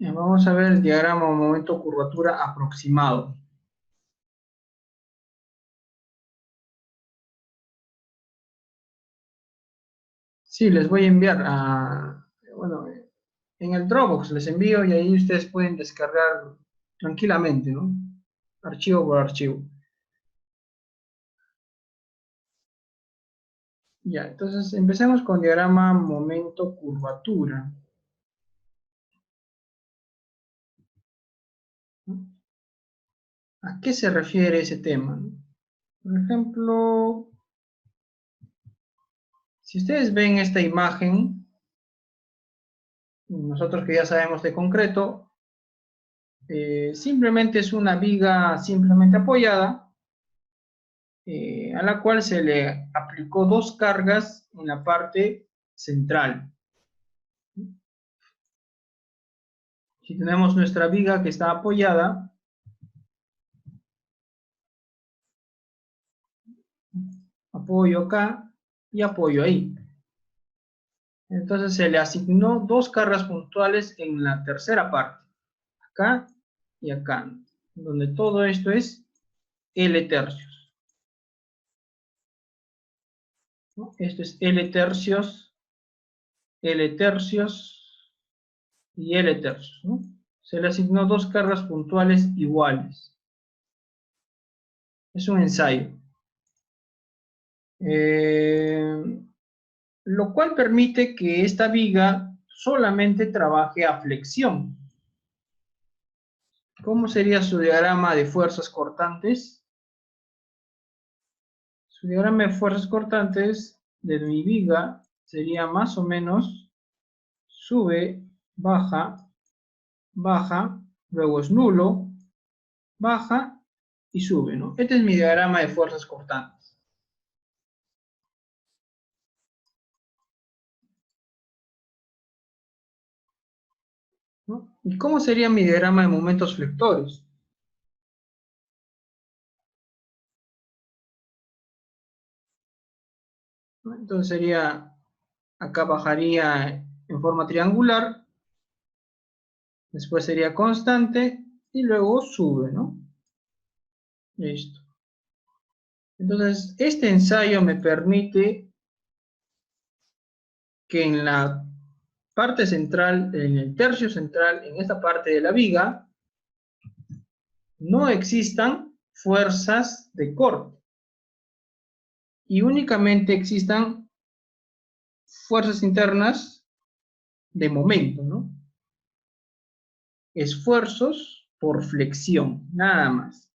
Vamos a ver el diagrama momento curvatura aproximado. Sí, les voy a enviar bueno, en el Dropbox les envío y ahí ustedes pueden descargar tranquilamente, ¿no? Archivo por archivo. Ya, entonces empecemos con diagrama momento curvatura. ¿A qué se refiere ese tema? Por ejemplo, si ustedes ven esta imagen, nosotros que ya sabemos de concreto, simplemente es una viga simplemente apoyada, a la cual se le aplicó dos cargas en la parte central. Si tenemos nuestra viga que está apoyada, apoyo acá y apoyo ahí. Entonces se le asignó dos cargas puntuales en la tercera parte, acá y acá, donde todo esto es L tercios, ¿no? Esto es L tercios, L tercios y L tercios, ¿no? Se le asignó dos cargas puntuales iguales. Es un ensayo. Lo cual permite que esta viga solamente trabaje a flexión. ¿Cómo sería su diagrama de fuerzas cortantes? Su diagrama de fuerzas cortantes de mi viga sería más o menos sube, baja, baja, luego es nulo, baja y sube, ¿no? Este es mi diagrama de fuerzas cortantes. ¿No? ¿Y cómo sería mi diagrama de momentos flectores? ¿No? Entonces sería, acá bajaría en forma triangular, después sería constante y luego sube, ¿no? Listo. Entonces, este ensayo me permite que en la parte central, en el tercio central, en esta parte de la viga, no existan fuerzas de corte y únicamente existan fuerzas internas de momento, ¿no? Esfuerzos por flexión, nada más.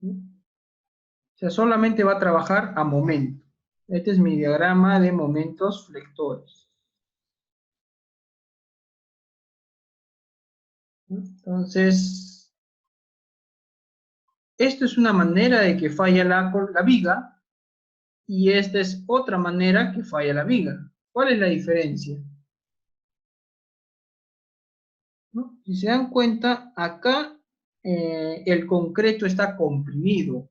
¿Sí? O sea, solamente va a trabajar a momento. Este es mi diagrama de momentos flectores. Entonces, esto es una manera de que falla la viga y esta es otra manera que falla la viga. ¿Cuál es la diferencia? ¿No? Si se dan cuenta, acá el concreto está comprimido.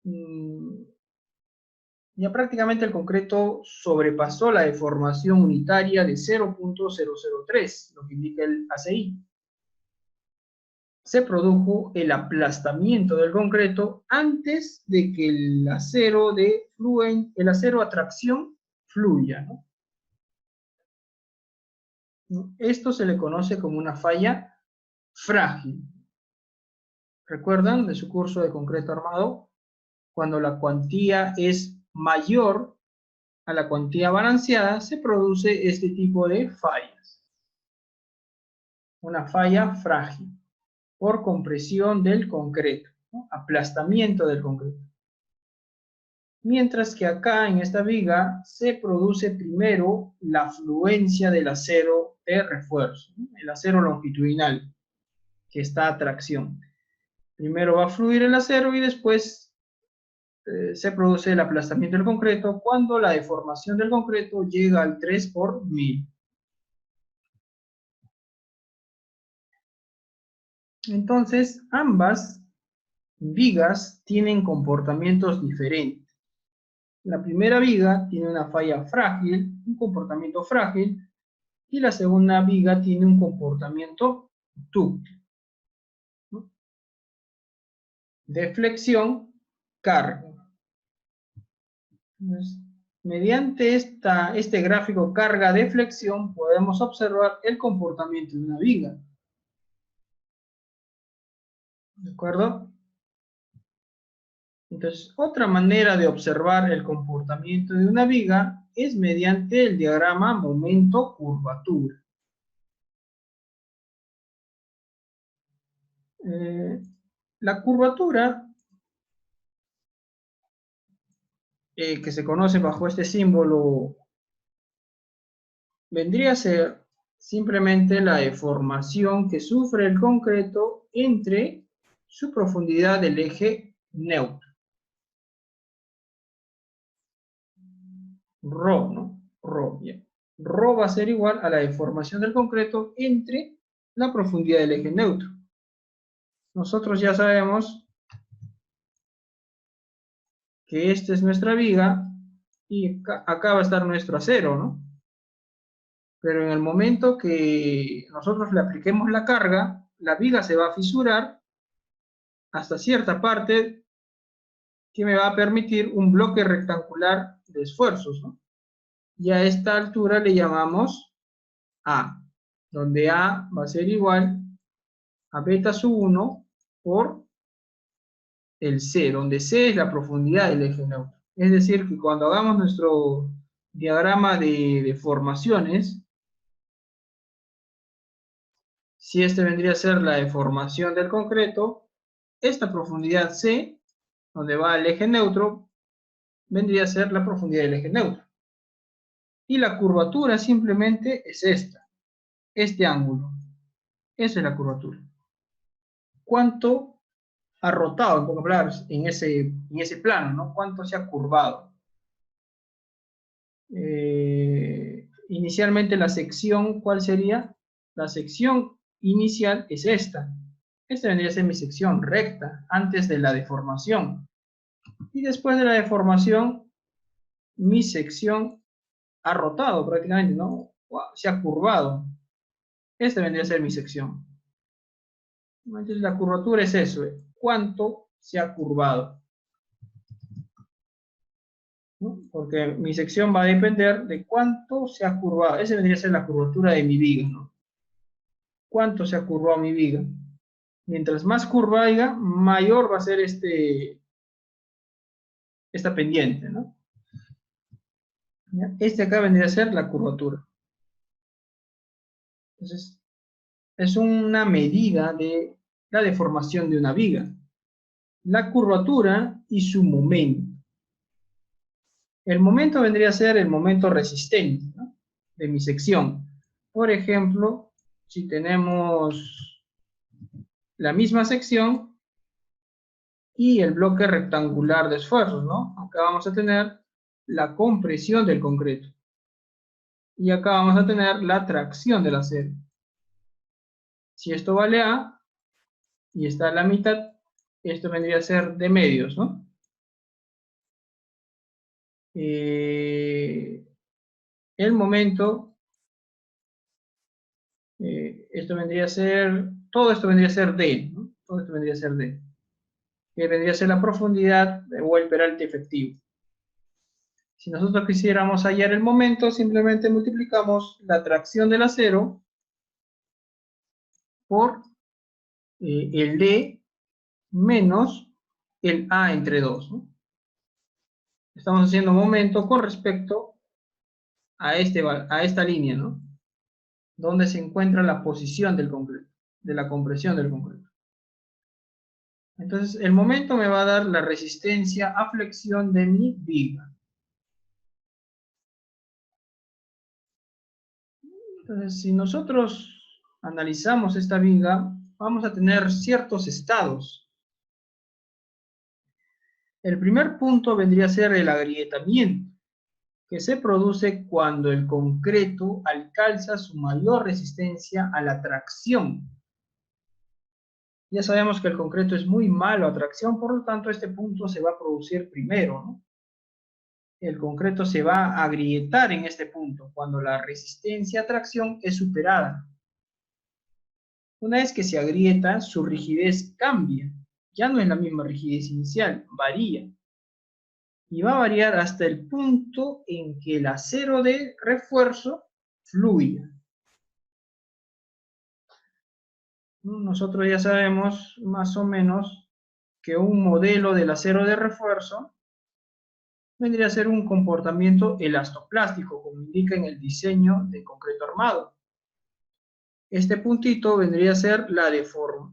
Mm, ya prácticamente el concreto sobrepasó la deformación unitaria de 0.003, lo que indica el ACI. Se produjo el aplastamiento del concreto antes de que el acero a tracción fluya, ¿no? Esto se le conoce como una falla frágil. ¿Recuerdan de su curso de concreto armado? Cuando la cuantía es mayor a la cuantía balanceada, se produce este tipo de fallas. Una falla frágil por compresión del concreto, ¿no? Aplastamiento del concreto. Mientras que acá en esta viga se produce primero la fluencia del acero de refuerzo, ¿no? El acero longitudinal que está a tracción. Primero va a fluir el acero y después se produce el aplastamiento del concreto cuando la deformación del concreto llega al 3 por 1000. Entonces, ambas vigas tienen comportamientos diferentes. La primera viga tiene una falla frágil un comportamiento frágil y la segunda viga tiene un comportamiento dúctil, ¿no? Deflexión, carga. Entonces, mediante este gráfico carga-deflexión podemos observar el comportamiento de una viga. ¿De acuerdo? Entonces, otra manera de observar el comportamiento de una viga es mediante el diagrama momento-curvatura. La curvatura, que se conoce bajo este símbolo, vendría a ser simplemente la deformación que sufre el concreto entre su profundidad del eje neutro. Rho, ¿no? Rho, bien. Rho va a ser igual a la deformación del concreto entre la profundidad del eje neutro. Nosotros ya sabemos que esta es nuestra viga y acá va a estar nuestro acero, ¿no? Pero en el momento que nosotros le apliquemos la carga, la viga se va a fisurar hasta cierta parte que me va a permitir un bloque rectangular de esfuerzos, ¿no? Y a esta altura le llamamos A, donde A va a ser igual a beta sub 1 por el C, donde C es la profundidad del eje neutro. Es decir, que cuando hagamos nuestro diagrama de deformaciones, si este vendría a ser la deformación del concreto, esta profundidad C, donde va el eje neutro, vendría a ser la profundidad del eje neutro. Y la curvatura simplemente es esta, este ángulo. Esa es la curvatura. ¿Cuánto ha rotado, en pocas palabras, en ese plano, ¿no? ¿Cuánto se ha curvado? Inicialmente la sección, ¿cuál sería? La sección inicial es esta. Esta vendría a ser mi sección recta, antes de la deformación. Y después de la deformación, mi sección ha rotado prácticamente, ¿no? Se ha curvado. Esta vendría a ser mi sección. Entonces la curvatura es eso, ¿cuánto se ha curvado? ¿No? Porque mi sección va a depender de cuánto se ha curvado. Esa vendría a ser la curvatura de mi viga, ¿no? ¿Cuánto se ha curvado mi viga? Mientras más curva haya, mayor va a ser esta pendiente, ¿no? ¿Ya? Este acá vendría a ser la curvatura. Entonces, es una medida de la deformación de una viga. La curvatura y su momento. El momento vendría a ser el momento resistente, ¿no? De mi sección. Por ejemplo, si tenemos la misma sección y el bloque rectangular de esfuerzos, ¿no? Acá vamos a tener la compresión del concreto. Y acá vamos a tener la tracción del acero. Si esto vale A y está a la mitad, esto vendría a ser de medios, ¿no? El momento, esto vendría a ser, todo esto vendría a ser D, ¿no? Todo esto vendría a ser D, que vendría a ser la profundidad o el peralte efectivo. Si nosotros quisiéramos hallar el momento, simplemente multiplicamos la tracción del acero por el D menos el A entre 2, ¿no? Estamos haciendo momento con respecto a esta línea, ¿no? Donde se encuentra la posición del concreto, de la compresión del concreto. Entonces, el momento me va a dar la resistencia a flexión de mi viga. Entonces, si nosotros analizamos esta viga, vamos a tener ciertos estados. El primer punto vendría a ser el agrietamiento, que se produce cuando el concreto alcanza su mayor resistencia a la tracción. Ya sabemos que el concreto es muy malo a tracción, por lo tanto este punto se va a producir primero, ¿no? el concreto se va a agrietar en este punto, cuando la resistencia a tracción es superada. Una vez que se agrieta, su rigidez cambia. Ya no es la misma rigidez inicial, varía. Y va a variar hasta el punto en que el acero de refuerzo fluya. Nosotros ya sabemos más o menos que un modelo del acero de refuerzo vendría a ser un comportamiento elastoplástico, como indica en el diseño del concreto armado. Este puntito vendría a ser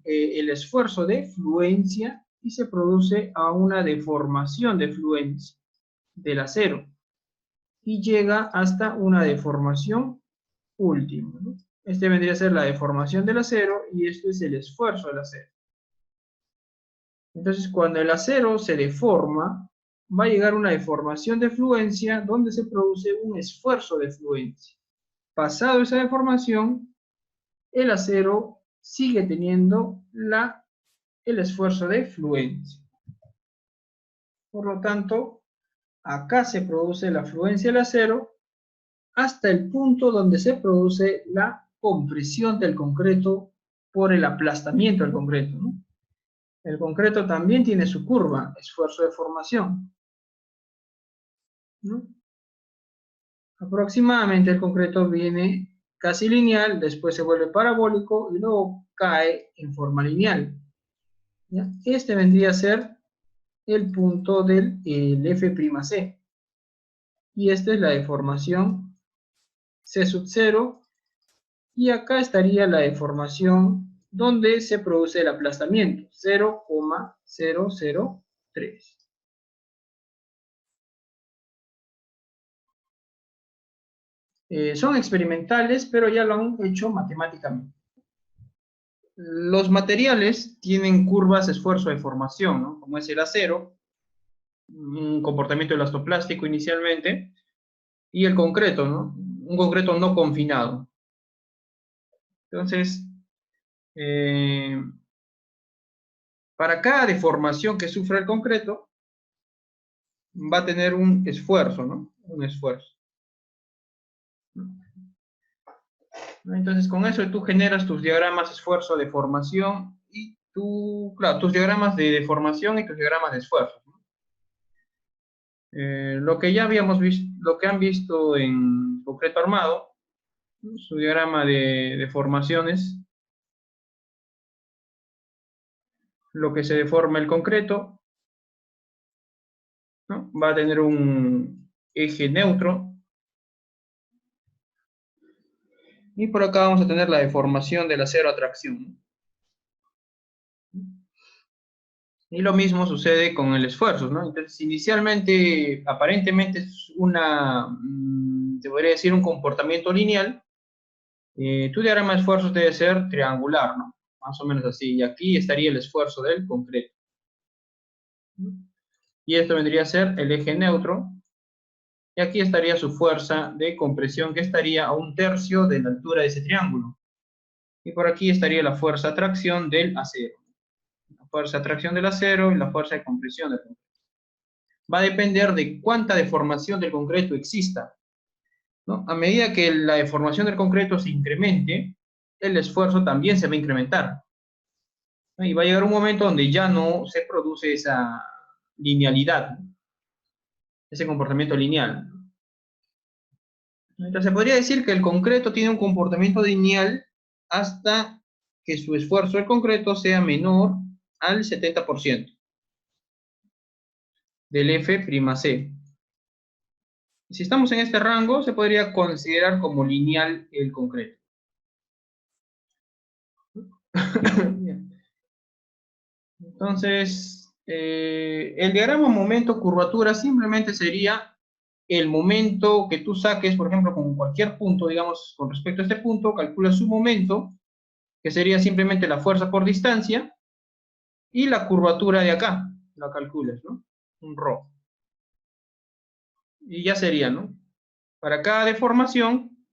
el esfuerzo de fluencia y se produce a una deformación de fluencia del acero y llega hasta una deformación última, ¿no? Este vendría a ser la deformación del acero y esto es el esfuerzo del acero. Entonces, cuando el acero se deforma, va a llegar una deformación de fluencia donde se produce un esfuerzo de fluencia. Pasado esa deformación, el acero sigue teniendo el esfuerzo de fluencia. Por lo tanto, acá se produce la fluencia del acero hasta el punto donde se produce la compresión del concreto por el aplastamiento del concreto, ¿no? El concreto también tiene su curva, esfuerzo de formación, ¿no? Aproximadamente el concreto viene casi lineal, después se vuelve parabólico y luego cae en forma lineal, ¿ya? Este vendría a ser el punto del F'C. Y esta es la deformación C sub 0. Y acá estaría la deformación donde se produce el aplastamiento, 0,003. Son experimentales, pero ya lo han hecho matemáticamente. Los materiales tienen curvas de esfuerzo de formación, ¿no? Como es el acero, un comportamiento elastoplástico inicialmente, y el concreto, ¿no? Un concreto no confinado. Entonces, para cada deformación que sufra el concreto, va a tener un esfuerzo, ¿no? Un esfuerzo. Entonces, con eso tú generas tus diagramas de esfuerzo, de formación, y claro, tus diagramas de deformación y tus diagramas de esfuerzo, ¿no? Lo que ya habíamos visto, lo que han visto en concreto armado, ¿no? Su diagrama de deformaciones, lo que se deforma el concreto, ¿no? Va a tener un eje neutro, y por acá vamos a tener la deformación del acero a tracción. Y lo mismo sucede con el esfuerzo, ¿no? Entonces, inicialmente, aparentemente es te podría decir, un comportamiento lineal. Tu diagrama de esfuerzos debe ser triangular, ¿no? Más o menos así. Y aquí estaría el esfuerzo del concreto. Y esto vendría a ser el eje neutro. Y aquí estaría su fuerza de compresión, que estaría a 1/3 de la altura de ese triángulo. Y por aquí estaría la fuerza de tracción del acero. La fuerza de tracción del acero y la fuerza de compresión del concreto. Va a depender de cuánta deformación del concreto exista, ¿no? A medida que la deformación del concreto se incremente, el esfuerzo también se va a incrementar, ¿no? Y va a llegar un momento donde ya no se produce esa linealidad, ¿no? Ese comportamiento lineal. Entonces se podría decir que el concreto tiene un comportamiento lineal hasta que su esfuerzo del concreto sea menor al 70% del F'C. Si estamos en este rango, se podría considerar como lineal el concreto. Entonces, el diagrama momento-curvatura simplemente sería el momento que tú saques, por ejemplo, con cualquier punto, digamos, con respecto a este punto, calculas su momento, que sería simplemente la fuerza por distancia, y la curvatura de acá, la calculas, ¿no? Un ρ. Y ya sería, ¿no? Para cada deformación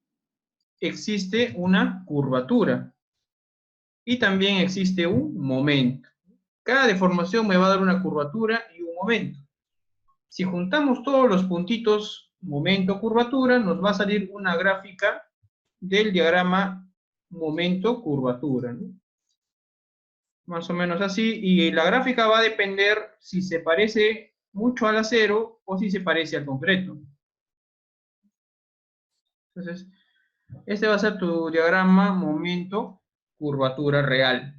existe una curvatura. Y también existe un momento. Cada deformación me va a dar una curvatura y un momento. Si juntamos todos los puntitos momento, curvatura, nos va a salir una gráfica del diagrama momento, curvatura, ¿no? Más o menos así, y la gráfica va a depender si se parece mucho al acero o si se parece al concreto. Entonces, este va a ser tu diagrama momento, curvatura real,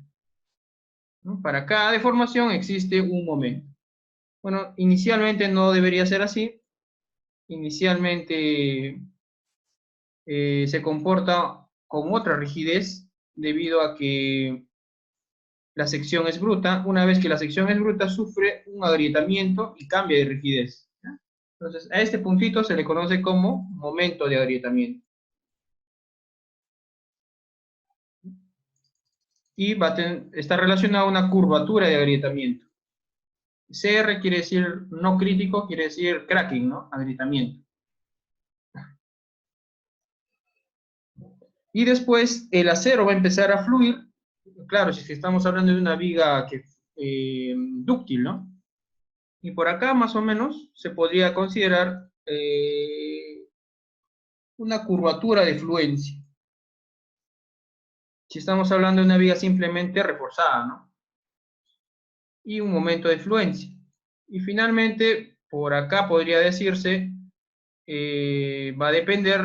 ¿no? Para cada deformación existe un momento. Bueno, inicialmente no debería ser así. Inicialmente se comporta con otra rigidez debido a que la sección es bruta. Una vez que la sección es bruta, sufre un agrietamiento y cambia de rigidez, ¿ya? Entonces, a este puntito se le conoce como momento de agrietamiento. Y está relacionado a una curvatura de agrietamiento. CR quiere decir no crítico, quiere decir cracking, ¿no? Agrietamiento. Y después el acero va a empezar a fluir. Claro, si estamos hablando de una viga dúctil, ¿no? Y por acá más o menos se podría considerar una curvatura de fluencia. Si estamos hablando de una viga simplemente reforzada, ¿no? Y un momento de fluencia. Y finalmente, por acá podría decirse, va a depender,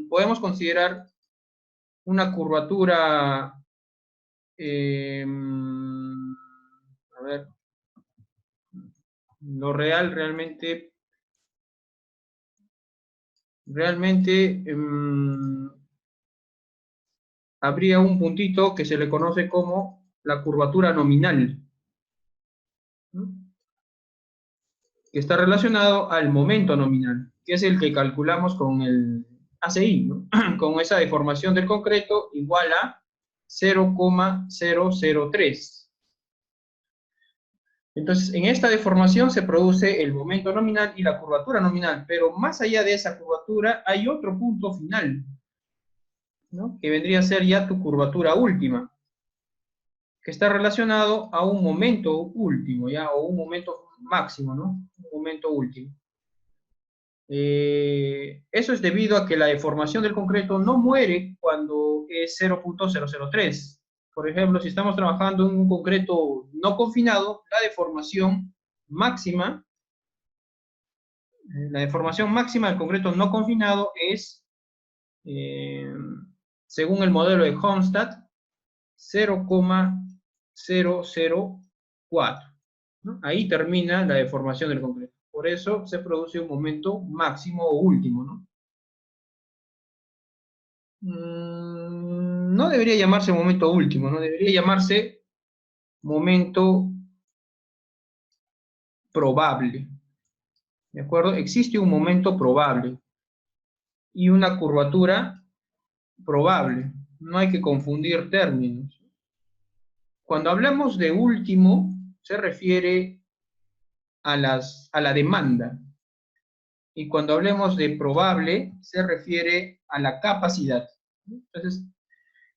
podemos considerar una curvatura, a ver, lo real realmente habría un puntito que se le conoce como la curvatura nominal, ¿no? Que está relacionado al momento nominal, que es el que calculamos con el ACI, ¿no? Con esa deformación del concreto igual a 0,003. Entonces, en esta deformación se produce el momento nominal y la curvatura nominal, pero más allá de esa curvatura hay otro punto final, ¿no? Que vendría a ser ya tu curvatura última, que está relacionado a un momento último, ¿ya? O un momento máximo, ¿no? Un momento último. Eso es debido a que la deformación del concreto no muere cuando es 0,003. Por ejemplo, si estamos trabajando en un concreto no confinado, la deformación máxima del concreto no confinado es, eh, según el modelo de Homstad, 0,004, ¿no? Ahí termina la deformación del concreto. Por eso se produce un momento máximo o último, ¿no? No debería llamarse momento último, ¿no? Debería llamarse momento probable, ¿de acuerdo? Existe un momento probable y una curvatura probable. No hay que confundir términos. Cuando hablamos de último, se refiere a la demanda. Y cuando hablemos de probable, se refiere a la capacidad. Entonces,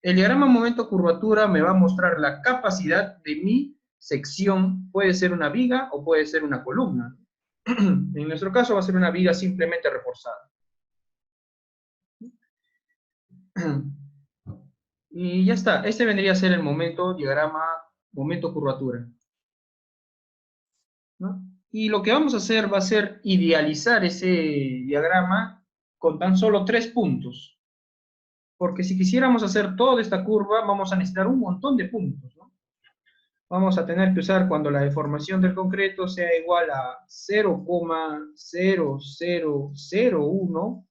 el diagrama momento-curvatura me va a mostrar la capacidad de mi sección. Puede ser una viga o puede ser una columna. En nuestro caso va a ser una viga simplemente reforzada. Y ya está. Este vendría a ser el momento, diagrama momento-curvatura, ¿no? Y lo que vamos a hacer va a ser idealizar ese diagrama con tan solo 3 puntos. Porque si quisiéramos hacer toda esta curva, vamos a necesitar un montón de puntos, ¿no? Vamos a tener que usar cuando la deformación del concreto sea igual a 0,0001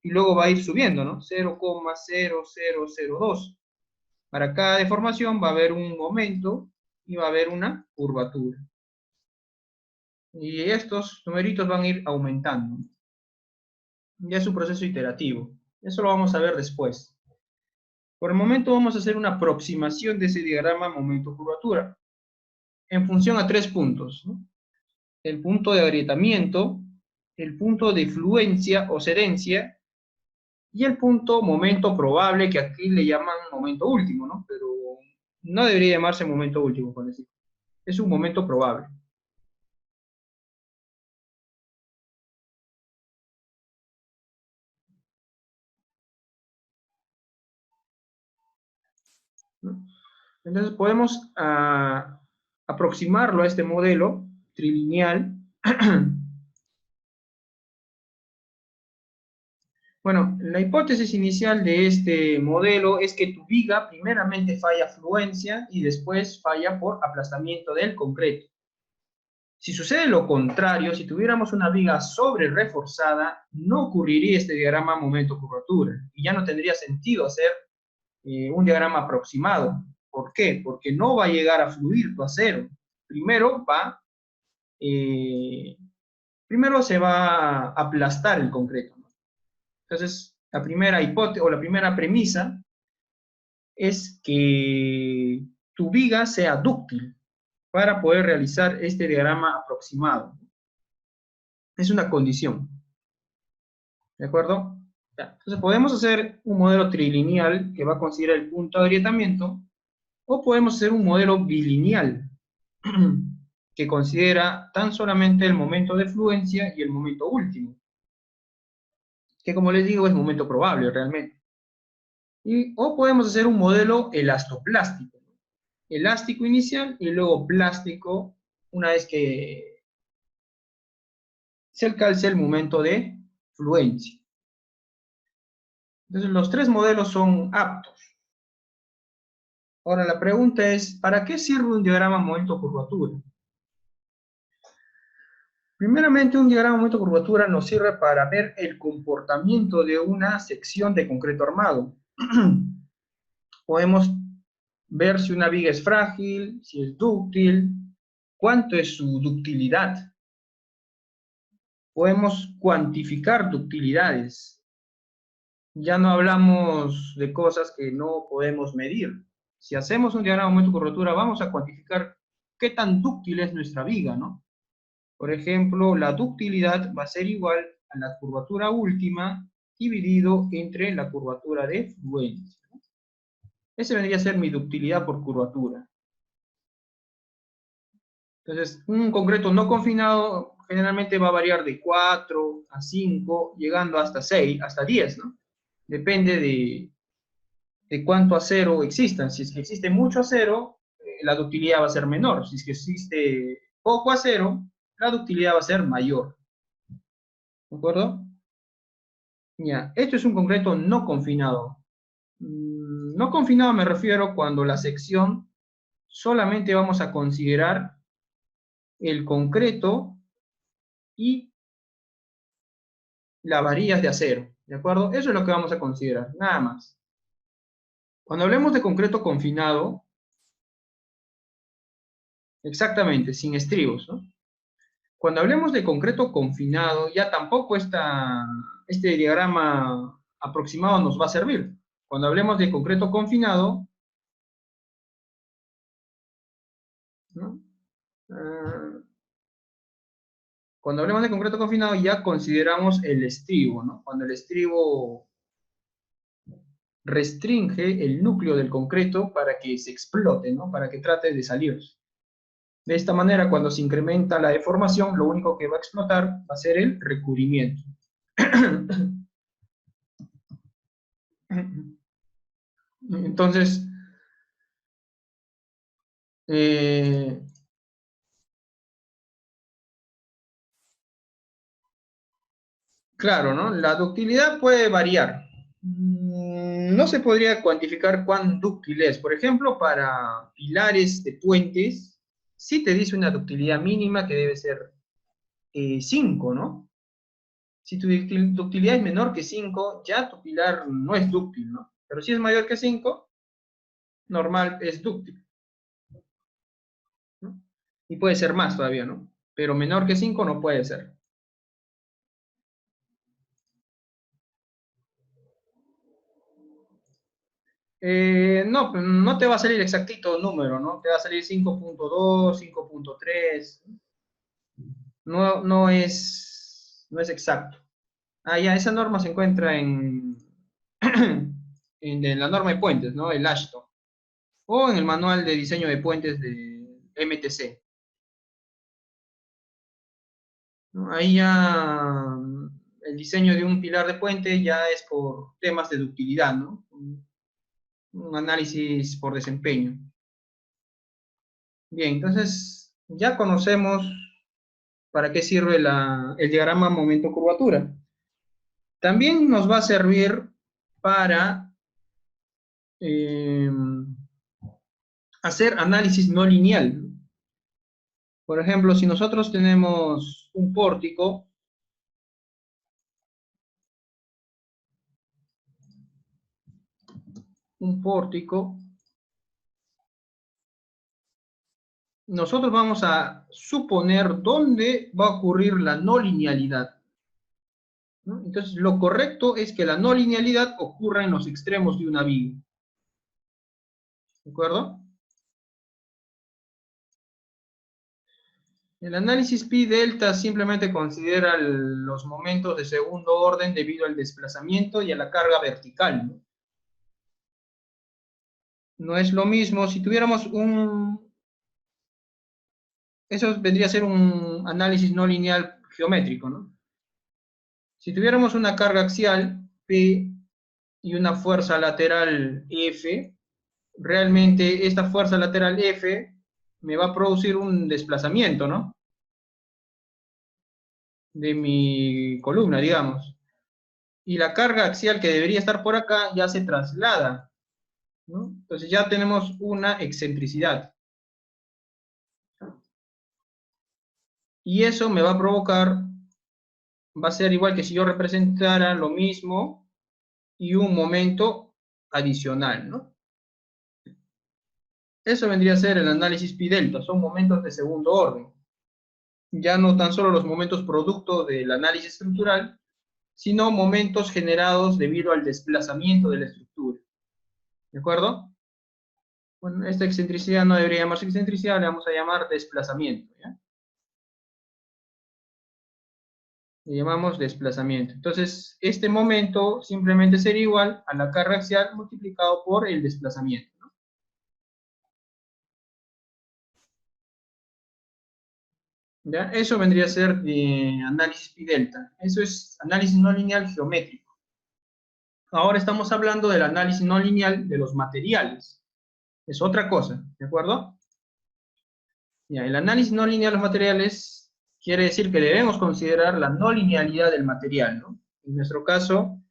y luego va a ir subiendo, ¿no? 0,0002. Para cada deformación va a haber un momento y va a haber una curvatura. Y estos numeritos van a ir aumentando. Ya es un proceso iterativo. Eso lo vamos a ver después. Por el momento vamos a hacer una aproximación de ese diagrama momento-curvatura en función a 3 puntos, ¿no? El punto de agrietamiento, el punto de fluencia o cedencia y el punto momento probable, que aquí le llaman momento último, ¿no? Pero no debería llamarse momento último, por decir. Es un momento probable. ¿no? Entonces podemos aproximarlo a este modelo trilineal. Bueno, la hipótesis inicial de este modelo es que tu viga primeramente falla fluencia y después falla por aplastamiento del concreto. Si sucede lo contrario, si tuviéramos una viga sobre reforzada, no ocurriría este diagrama momento-curvatura y ya no tendría sentido hacer un diagrama aproximado. ¿Por qué? Porque no va a llegar a fluir tu acero. Eh, primero se va a aplastar el concreto, ¿no? Entonces, la primera hipótesis o la primera premisa es que tu viga sea dúctil para poder realizar este diagrama aproximado. Es una condición. ¿De acuerdo? Ya. Entonces podemos hacer un modelo trilineal que va a considerar el punto de agrietamiento, o podemos hacer un modelo bilineal que considera tan solamente el momento de fluencia y el momento último, que como les digo es momento probable realmente. O podemos hacer un modelo elastoplástico, elástico inicial y luego plástico una vez que se alcance el momento de fluencia. Entonces los tres modelos son aptos. Ahora la pregunta es, ¿para qué sirve un diagrama momento-curvatura? Primeramente, un diagrama momento-curvatura nos sirve para ver el comportamiento de una sección de concreto armado. Podemos ver si una viga es frágil, si es dúctil, cuánto es su ductilidad. Podemos cuantificar ductilidades. Ya no hablamos de cosas que no podemos medir. Si hacemos un diagrama momento-curvatura, vamos a cuantificar qué tan dúctil es nuestra viga, ¿no? Por ejemplo, la ductilidad va a ser igual a la curvatura última dividido entre la curvatura de fluencia. Ese vendría a ser mi ductilidad por curvatura. Entonces, un concreto no confinado generalmente va a variar de 4 a 5, llegando hasta 6, hasta 10, ¿no? Depende de cuánto acero exista. Si es que existe mucho acero, la ductilidad va a ser menor. Si es que existe poco acero, la ductilidad va a ser mayor. ¿De acuerdo? Ya, esto es un concreto no confinado. No confinado me refiero cuando la sección solamente vamos a considerar el concreto y las varillas de acero, ¿de acuerdo? Eso es lo que vamos a considerar, nada más. Cuando hablemos de concreto confinado, exactamente, sin estribos, ¿no? Cuando hablemos de concreto confinado, ya tampoco este diagrama aproximado nos va a servir. Cuando hablemos de concreto confinado, ¿no? Cuando hablemos de concreto confinado ya consideramos el estribo, ¿no? Cuando el estribo restringe el núcleo del concreto para que se explote, ¿no? Para que trate de salir. De esta manera, cuando se incrementa la deformación, lo único que va a explotar va a ser el recubrimiento. Entonces, claro, ¿no? La ductilidad puede variar. No se podría cuantificar cuán dúctil es. Por ejemplo, para pilares de puentes, sí te dice una ductilidad mínima que debe ser 5, ¿no? Si tu ductilidad es menor que 5, ya tu pilar no es dúctil, ¿no? Pero si es mayor que 5, normal es dúctil, ¿no? Y puede ser más todavía, ¿no? Pero menor que 5 no puede ser. No, no te va a salir exactito el número, ¿no? Te va a salir 5.2, 5.3. No es exacto. Ah, ya, esa norma se encuentra en la norma de puentes, ¿no? El AASHTO. O en el manual de diseño de puentes de MTC. ¿No? Ahí ya el diseño de un pilar de puente ya es por temas de ductilidad, ¿no? un análisis por desempeño. Bien, entonces ya conocemos para qué sirve el diagrama momento-curvatura. También nos va a servir para hacer análisis no lineal. Por ejemplo, si nosotros tenemos un pórtico, nosotros vamos a suponer dónde va a ocurrir la no linealidad, ¿no? Entonces, lo correcto es que la no linealidad ocurra en los extremos de una viga. ¿De acuerdo? El análisis pi delta simplemente considera los momentos de segundo orden debido al desplazamiento y a la carga vertical, ¿no? No es lo mismo si tuviéramos eso vendría a ser un análisis no lineal geométrico, ¿no? Si tuviéramos una carga axial P y una fuerza lateral F, realmente esta fuerza lateral F me va a producir un desplazamiento, ¿no? De mi columna, digamos. Y la carga axial que debería estar por acá ya se traslada, ¿no? Entonces ya tenemos una excentricidad. Y eso me va a provocar, va a ser igual que si yo representara lo mismo y un momento adicional, ¿no? Eso vendría a ser el análisis pi delta, son momentos de segundo orden. Ya no tan solo los momentos producto del análisis estructural, sino momentos generados debido al desplazamiento de la estructura. ¿De acuerdo? Bueno, esta excentricidad no debería llamarse excentricidad, le vamos a llamar desplazamiento, ¿ya? Le llamamos desplazamiento. Entonces, este momento simplemente sería igual a la carga axial multiplicado por el desplazamiento, ¿no? ¿Ya? Eso vendría a ser análisis pi delta. Eso es análisis no lineal geométrico. Ahora estamos hablando del análisis no lineal de los materiales. Es otra cosa, ¿de acuerdo? Ya, el análisis no lineal de los materiales quiere decir que debemos considerar la no linealidad del material, ¿no? En nuestro caso,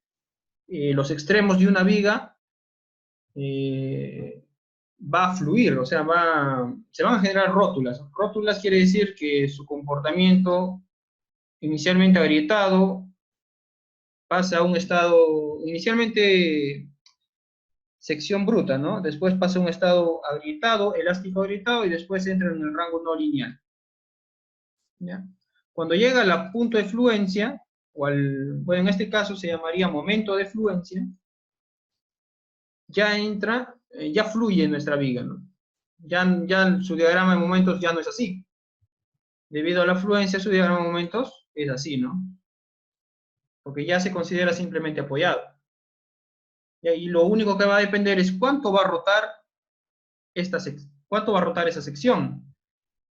los extremos de una viga va a fluir, o sea, se van a generar rótulas. Rótulas quiere decir que su comportamiento inicialmente agrietado pasa a un estado, inicialmente sección bruta, ¿no? Después pasa a un estado agrietado, elástico agrietado, y después entra en el rango no lineal, ¿ya? Cuando llega al punto de fluencia, bueno, en este caso se llamaría momento de fluencia, ya entra, ya fluye en nuestra viga, ¿no? Ya su diagrama de momentos ya no es así. Debido a la fluencia, su diagrama de momentos es así, ¿no? Porque ya se considera simplemente apoyado. Y lo único que va a depender es cuánto va a rotar cuánto va a rotar esa sección.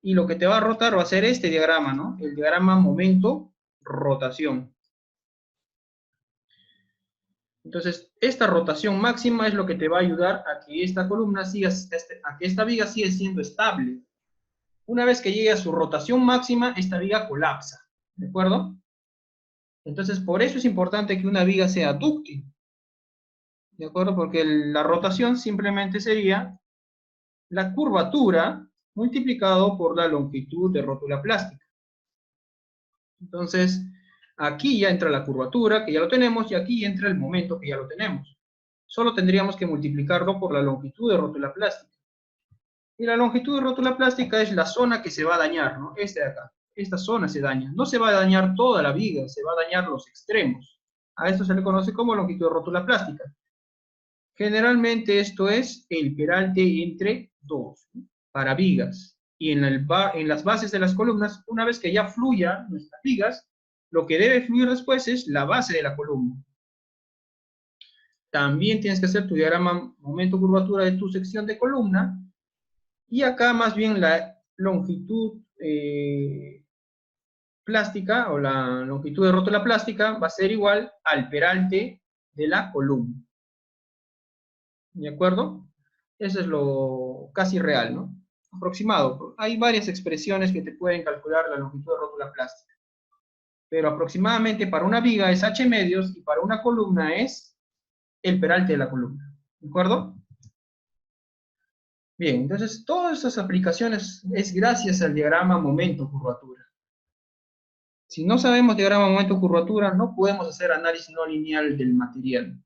Y lo que te va a rotar va a ser este diagrama, ¿no? El diagrama momento-rotación. Entonces, esta rotación máxima es lo que te va a ayudar a que esta columna siga, a que esta viga siga siendo estable. Una vez que llegue a su rotación máxima, esta viga colapsa, ¿de acuerdo? Entonces, por eso es importante que una viga sea dúctil, ¿de acuerdo? Porque la rotación simplemente sería la curvatura multiplicado por la longitud de rótula plástica. Entonces, aquí ya entra la curvatura, que ya lo tenemos, y aquí entra el momento, que ya lo tenemos. Solo tendríamos que multiplicarlo por la longitud de rótula plástica. Y la longitud de rótula plástica es la zona que se va a dañar, ¿no? Esta de acá. Esta zona se daña. No se va a dañar toda la viga, se va a dañar los extremos. A esto se le conoce como longitud de rótula plástica. Generalmente esto es el peralte entre dos, ¿no? Para vigas. Y en las bases de las columnas, una vez que ya fluya nuestras vigas, lo que debe fluir después es la base de la columna. También tienes que hacer tu diagrama momento-curvatura de tu sección de columna, y acá más bien la longitud plástica, o la longitud de rótula plástica, va a ser igual al peralte de la columna. ¿De acuerdo? Eso es lo casi real, ¿no? Aproximado. Hay varias expresiones que te pueden calcular la longitud de rótula plástica. Pero aproximadamente para una viga es h medios y para una columna es el peralte de la columna. ¿De acuerdo? Bien, entonces todas estas aplicaciones es gracias al diagrama momento-curvatura. Si no sabemos diagrama momento-curvatura, no podemos hacer análisis no lineal del material.